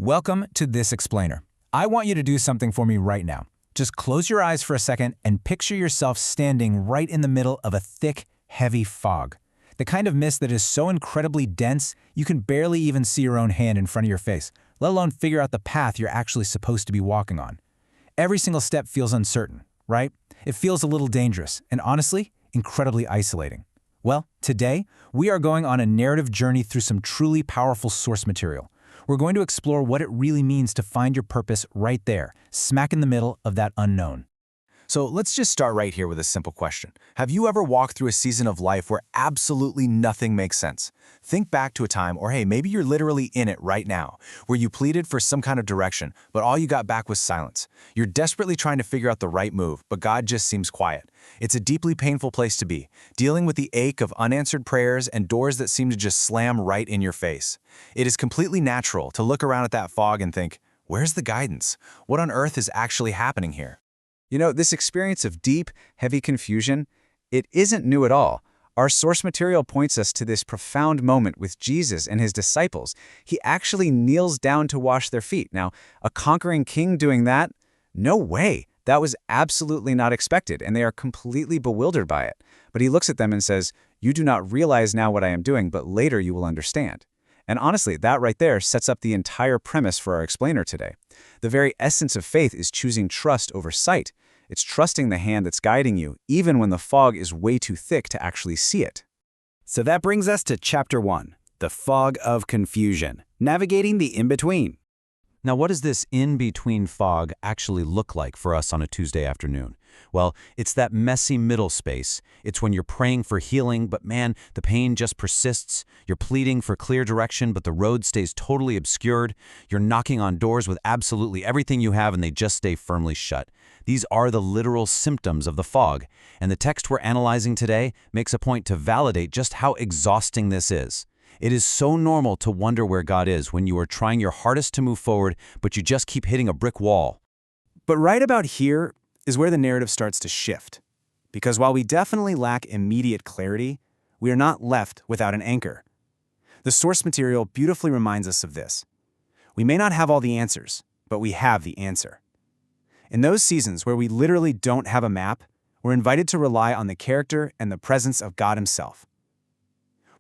Welcome to This Explainer. I want you to do something for me right now. Just close your eyes for a second and picture yourself standing right in the middle of a thick, heavy fog. The kind of mist that is so incredibly dense you can barely even see your own hand in front of your face, let alone figure out the path you're actually supposed to be walking on. Every single step feels uncertain, right? It feels a little dangerous and honestly, incredibly isolating. Well, today, we are going on a narrative journey through some truly powerful source material. We're going to explore what it really means to find your purpose right there, smack in the middle of that unknown. So let's just start right here with a simple question. Have you ever walked through a season of life where absolutely nothing makes sense? Think back to a time, or hey, maybe you're literally in it right now, where you pleaded for some kind of direction, but all you got back was silence. You're desperately trying to figure out the right move, but God just seems quiet. It's a deeply painful place to be, dealing with the ache of unanswered prayers and doors that seem to just slam right in your face. It is completely natural to look around at that fog and think, where's the guidance? What on earth is actually happening here? You know, this experience of deep, heavy confusion, it isn't new at all. Our source material points us to this profound moment with Jesus and his disciples. He actually kneels down to wash their feet. Now, a conquering king doing that? No way. That was absolutely not expected, and they are completely bewildered by it. But he looks at them and says, "You do not realize now what I am doing, but later you will understand." And honestly, that right there sets up the entire premise for our explainer today. The very essence of faith is choosing trust over sight. It's trusting the hand that's guiding you, even when the fog is way too thick to actually see it. So that brings us to Chapter 1, the fog of confusion, navigating the in-between. Now, what does this in-between fog actually look like for us on a Tuesday afternoon? Well, it's that messy middle space. It's when you're praying for healing, but man, the pain just persists. You're pleading for clear direction, but the road stays totally obscured. You're knocking on doors with absolutely everything you have, and they just stay firmly shut. These are the literal symptoms of the fog, and the text we're analyzing today makes a point to validate just how exhausting this is. It is so normal to wonder where God is when you are trying your hardest to move forward, but you just keep hitting a brick wall. But right about here is where the narrative starts to shift. Because while we definitely lack immediate clarity, we are not left without an anchor. The source material beautifully reminds us of this. We may not have all the answers, but we have the answer. In those seasons where we literally don't have a map, we're invited to rely on the character and the presence of God himself.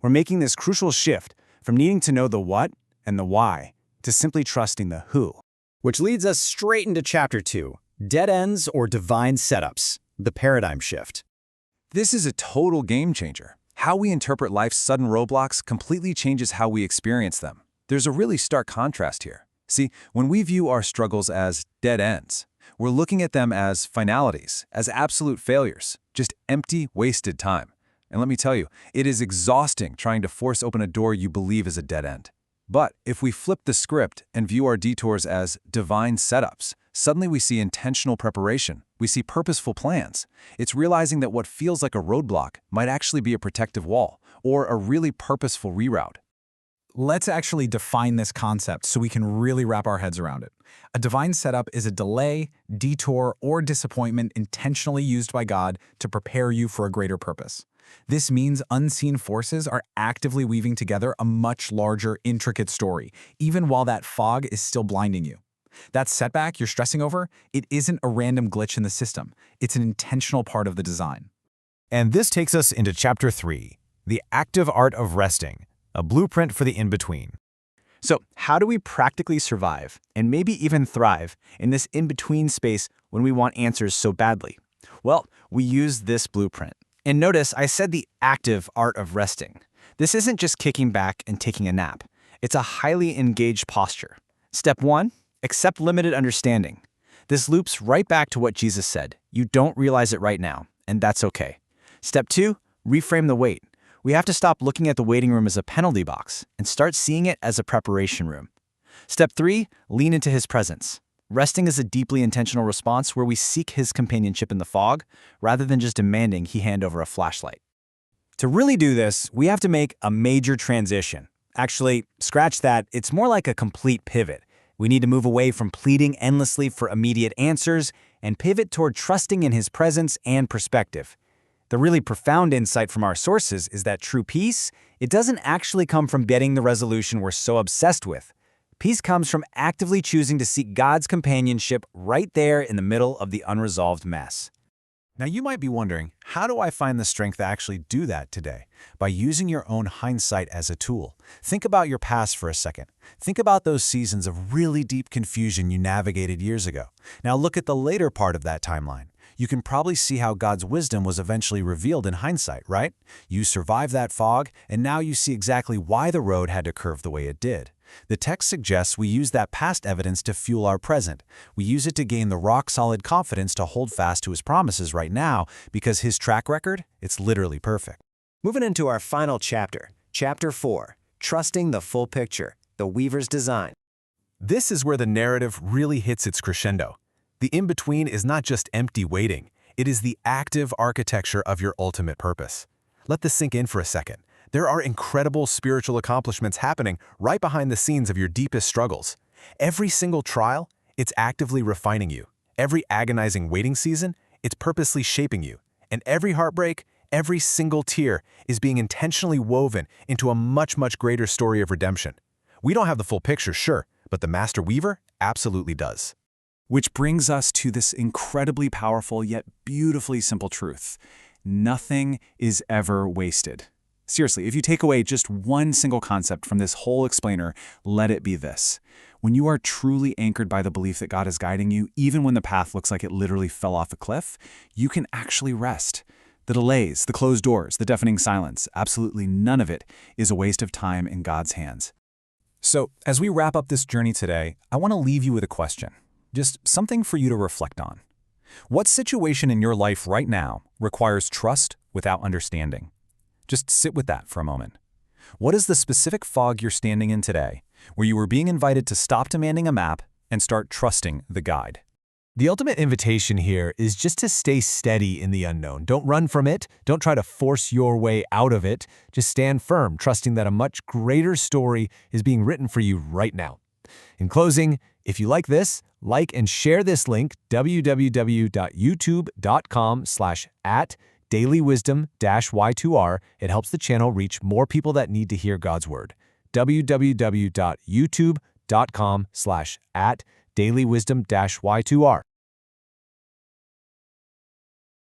We're making this crucial shift from needing to know the what and the why to simply trusting the who. Which leads us straight into Chapter 2, Dead Ends or Divine Setups, the paradigm shift. This is a total game changer. How we interpret life's sudden roadblocks completely changes how we experience them. There's a really stark contrast here. See, when we view our struggles as dead ends, we're looking at them as finalities, as absolute failures, just empty, wasted time. And let me tell you, it is exhausting trying to force open a door you believe is a dead end. But if we flip the script and view our detours as divine setups, suddenly we see intentional preparation. We see purposeful plans. It's realizing that what feels like a roadblock might actually be a protective wall or a really purposeful reroute. Let's actually define this concept so we can really wrap our heads around it. A divine setup is a delay, detour, or disappointment intentionally used by God to prepare you for a greater purpose. This means unseen forces are actively weaving together a much larger, intricate story, even while that fog is still blinding you. That setback you're stressing over, it isn't a random glitch in the system. It's an intentional part of the design. And this takes us into Chapter 3, the active art of resting, a blueprint for the in-between. So, how do we practically survive, and maybe even thrive, in this in-between space when we want answers so badly? Well, we use this blueprint. And notice I said the active art of resting. This isn't just kicking back and taking a nap. It's a highly engaged posture. Step 1, accept limited understanding. This loops right back to what Jesus said. You don't realize it right now, and that's okay. Step 2, reframe the wait. We have to stop looking at the waiting room as a penalty box and start seeing it as a preparation room. Step 3, lean into his presence. Resting is a deeply intentional response where we seek his companionship in the fog, rather than just demanding he hand over a flashlight. To really do this, we have to make a major transition. Actually, scratch that, it's more like a complete pivot. We need to move away from pleading endlessly for immediate answers and pivot toward trusting in his presence and perspective. The really profound insight from our sources is that true peace, it doesn't actually come from getting the resolution we're so obsessed with. Peace comes from actively choosing to seek God's companionship right there in the middle of the unresolved mess. Now you might be wondering, how do I find the strength to actually do that today? By using your own hindsight as a tool. Think about your past for a second. Think about those seasons of really deep confusion you navigated years ago. Now look at the later part of that timeline. You can probably see how God's wisdom was eventually revealed in hindsight, right? You survived that fog, and now you see exactly why the road had to curve the way it did. The text suggests we use that past evidence to fuel our present. We use it to gain the rock-solid confidence to hold fast to His promises right now, because His track record, it's literally perfect. Moving into our final chapter, Chapter 4, Trusting the Full Picture, the Weaver's Design. This is where the narrative really hits its crescendo. The in-between is not just empty waiting. It is the active architecture of your ultimate purpose. Let this sink in for a second. There are incredible spiritual accomplishments happening right behind the scenes of your deepest struggles. Every single trial, it's actively refining you. Every agonizing waiting season, it's purposely shaping you. And every heartbreak, every single tear is being intentionally woven into a much, much greater story of redemption. We don't have the full picture, sure, but the Master Weaver absolutely does. Which brings us to this incredibly powerful yet beautifully simple truth. Nothing is ever wasted. Seriously, if you take away just one single concept from this whole explainer, let it be this. When you are truly anchored by the belief that God is guiding you, even when the path looks like it literally fell off a cliff, you can actually rest. The delays, the closed doors, the deafening silence, absolutely none of it is a waste of time in God's hands. So, as we wrap up this journey today, I want to leave you with a question. Just something for you to reflect on. What situation in your life right now requires trust without understanding? Just sit with that for a moment. What is the specific fog you're standing in today, where you were being invited to stop demanding a map and start trusting the guide? The ultimate invitation here is just to stay steady in the unknown. Don't run from it. Don't try to force your way out of it. Just stand firm, trusting that a much greater story is being written for you right now. In closing, if you like this, like and share this link, www.youtube.com/@dailywisdom-y2r. It helps the channel reach more people that need to hear God's word. www.youtube.com/@dailywisdom-y2r.